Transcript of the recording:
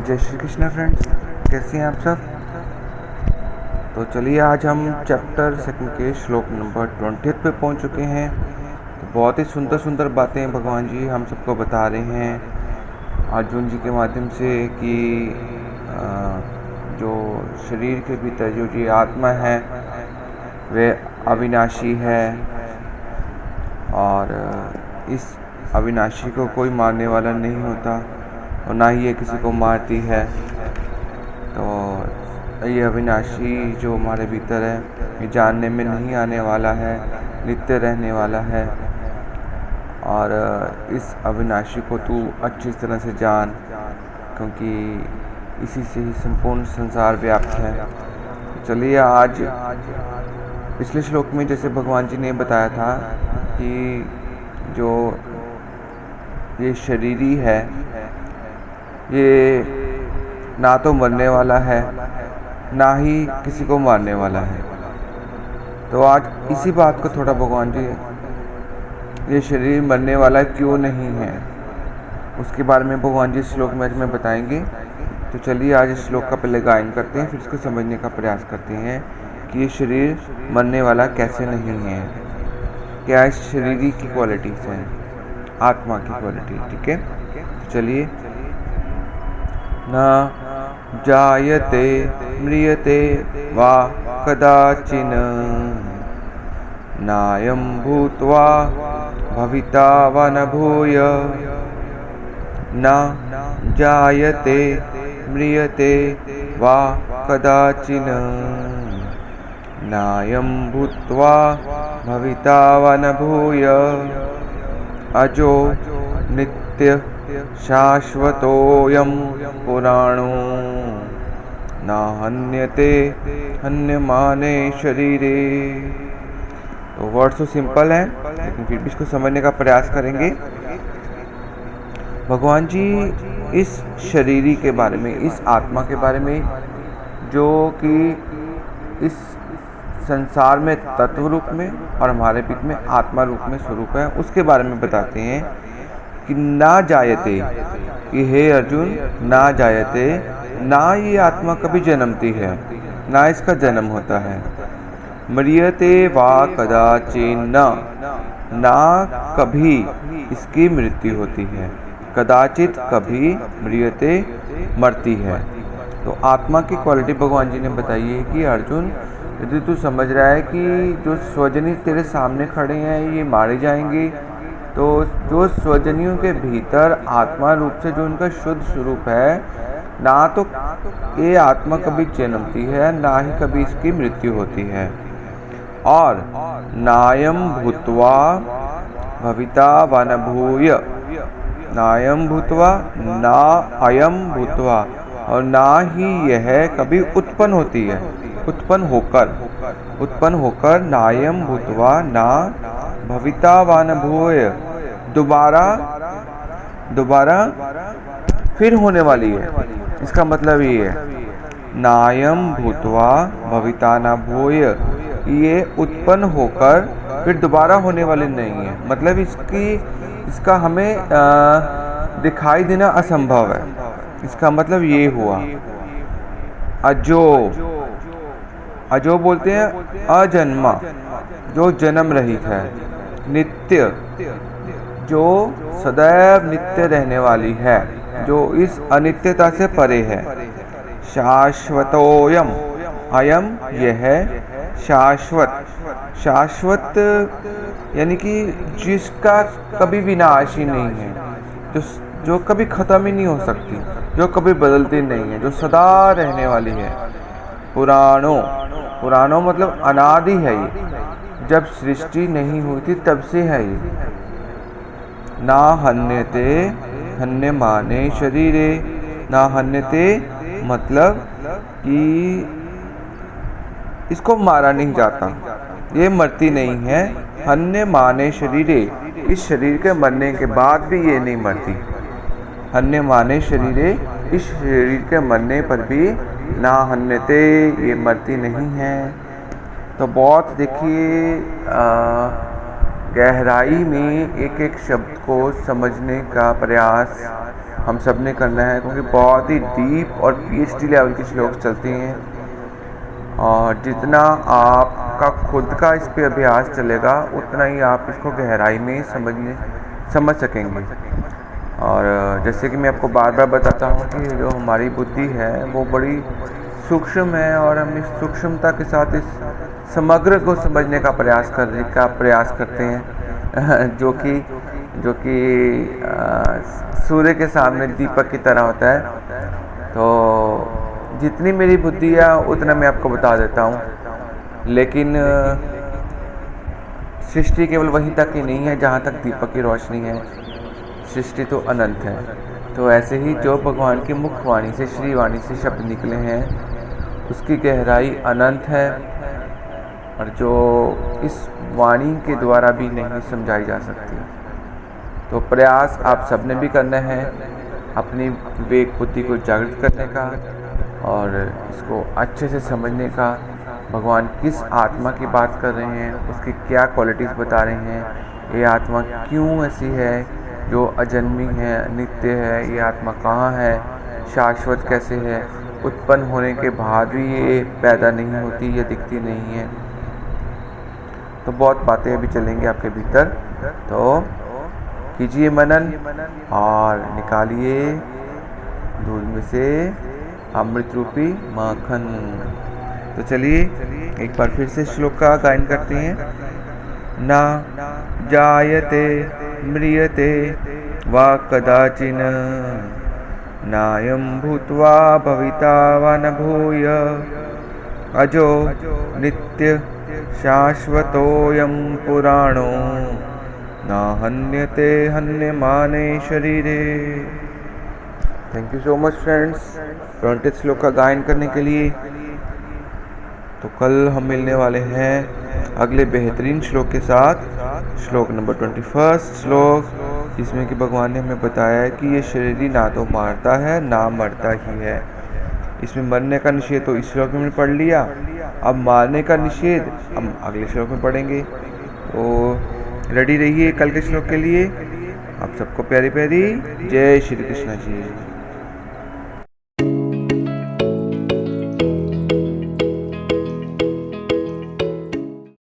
जय श्री कृष्ण फ्रेंड्स, कैसे हैं आप सब। तो चलिए आज हम चैप्टर 2 के श्लोक नंबर 20 पे पहुंच चुके हैं। तो बहुत ही सुंदर सुंदर बातें भगवान जी हम सबको बता रहे हैं अर्जुन जी के माध्यम से कि जो शरीर के भीतर जो जी आत्मा है वह अविनाशी है और इस अविनाशी को कोई मारने वाला नहीं होता और ना ही ये किसी को मारती है। तो ये अविनाशी जो हमारे भीतर है ये जानने में नहीं आने वाला है, नित्य रहने वाला है। और इस अविनाशी को तू अच्छी तरह से जान, क्योंकि इसी से ही संपूर्ण संसार व्याप्त है। चलिए आज पिछले श्लोक में जैसे भगवान जी ने बताया था कि जो ये शरीरी है ये ना तो मरने वाला है ना ही किसी को मारने वाला है। तो आज इसी बात को थोड़ा भगवान जी ये शरीर मरने वाला क्यों नहीं है उसके बारे में भगवान जी इस श्लोक में हमें बताएंगे। तो चलिए आज इस श्लोक का पहले गायन करते हैं, फिर इसको समझने का प्रयास करते हैं कि ये शरीर मरने वाला कैसे नहीं है, क्या इस शरीर की क्वालिटीज़ हैं, आत्मा की क्वालिटी। ठीक है, तो चलिए। न जायते म्रियते वा कदाचिन नायं भूत्वा भविता वा न भूय। न जायते म्रियते वा कदाचिन नायं भूत्वा भविता वा न भूय। अजो नित्य शाश्वतोऽयं पुराणो न हन्यते हन्यमाने शरीरे। तो वर्ड तो सिंपल है लेकिन फिर भी इसको समझने का प्रयास करेंगे। भगवान जी इस शरीरी के बारे में, इस आत्मा के बारे में जो कि इस संसार में तत्व रूप में और हमारे बीच में आत्मा रूप में स्वरूप है, उसके बारे में बताते हैं कि ना जायते, कि हे अर्जुन ना जायते, ना ये आत्मा कभी जन्मती है ना इसका जन्म होता है। म्रियते वा कदाचिन, ना कभी इसकी मृत्यु होती है, कदाचित कभी म्रियते मरती है। तो आत्मा की क्वालिटी भगवान जी ने बताई है कि अर्जुन यदि तू समझ रहा है कि जो स्वजनी तेरे सामने खड़े हैं ये मारे जाएंगे, तो जो स्वजनियों के भीतर आत्मा रूप से जो उनका शुद्ध स्वरूप है, ना तो ये आत्मा कभी जन्मती है ना ही कभी इसकी मृत्यु होती है। और नायम भूत्वा भविता वा न भूय, नायम भूत्वा ना अयम भूत्वा, और ना ही यह कभी उत्पन्न होती है, उत्पन्न होकर नायम भूत्वा ना भविता वा न भूय, दोबारा फिर होने वाली है। इसका मतलब ये है नायम भूत्वा भविता न भूय, ये उत्पन्न होकर फिर दोबारा होने वाली नहीं है। मतलब इसका हमें दिखाई देना असंभव है। इसका मतलब ये हुआ। अजो बोलते हैं अजन्मा, जो जन्म रहित है। नित्य, जो सदैव नित्य रहने वाली है, जो इस अनित्यता से परे है। शाश्वतोयम, अयम यह है शाश्वत, शाश्वत यानी कि जिसका कभी विनाश ही नहीं है, जो कभी खत्म ही नहीं हो सकती, जो कभी बदलती नहीं है, जो सदा रहने वाली है। पुराणों मतलब अनादि है ये, जब सृष्टि नहीं हुई थी तब से है ये। ना हन्यते हन्यमाने शरीरे, ना हन्यते मतलब कि इसको मारा नहीं जाता, ये मरती नहीं है। हन्यमाने शरीरे, इस शरीर के मरने के बाद भी ये नहीं मरती। हन्यमाने शरीरे, इस शरीर के मरने पर भी ना हन्यते, ये मरती नहीं है। तो बहुत देखिए गहराई में एक एक शब्द को समझने का प्रयास हम सब ने करना है, क्योंकि बहुत ही डीप और PhD लेवल के श्लोक चलती हैं। और जितना आपका खुद का इस पे अभ्यास चलेगा उतना ही आप इसको गहराई में समझ सकेंगे। और जैसे कि मैं आपको बार बार बताता हूँ कि जो हमारी बुद्धि है वो बड़ी सूक्ष्म है, और हम इस सूक्ष्मता के साथ इस समग्र को समझने का प्रयास करते हैं जो कि सूर्य के सामने दीपक की तरह होता है। तो जितनी मेरी बुद्धि है उतना मैं आपको बता देता हूँ, लेकिन सृष्टि केवल वहीं तक ही नहीं है जहाँ तक दीपक की रोशनी है, सृष्टि तो अनंत है। तो ऐसे ही जो भगवान की मुखवाणी से, श्रीवाणी से शब्द निकले हैं उसकी गहराई अनंत है, और जो इस वाणी के द्वारा भी नहीं समझाई जा सकती। तो प्रयास आप सबने भी करना है अपनी विवेक बुद्धि को जागृत करने का, और इसको अच्छे से समझने का। भगवान किस आत्मा की बात कर रहे हैं, उसकी क्या क्वालिटीज़ बता रहे हैं, ये आत्मा क्यों ऐसी है जो अजन्मी है, नित्य है, ये आत्मा कहाँ है, शाश्वत कैसे है, उत्पन्न होने के बाद भी ये पैदा नहीं होती, ये दिखती नहीं है। तो बहुत बातें अभी चलेंगी आपके भीतर, तो कीजिए मनन और निकालिए दूध में से अमृत रूपी माखन। तो चलिए एक बार फिर से श्लोक का गायन करते हैं। ना जायते म्रियते वा कदाचिन नायं भूत्वा भविता वा न भूय अजो नित्य शाश्वतोऽयं पुराणो न हन्यते हन्यमाने शरीरे। Thank you so much friends 20 श्लोक का गायन करने के लिए। तो कल हम मिलने वाले हैं अगले बेहतरीन श्लोक के साथ, श्लोक नंबर 21 श्लोक, जिसमें कि भगवान ने हमें बताया है कि ये शरीर ना तो मारता है ना मरता ही है। इसमें मरने का निषेध तो इस श्लोक में पढ़ लिया, अब मारने का निषेध हम अगले श्लोक में पढ़ेंगे। तो रेडी रहिए कल के श्लोक के लिए। आप सबको प्यारी प्यारी जय श्री कृष्ण जी।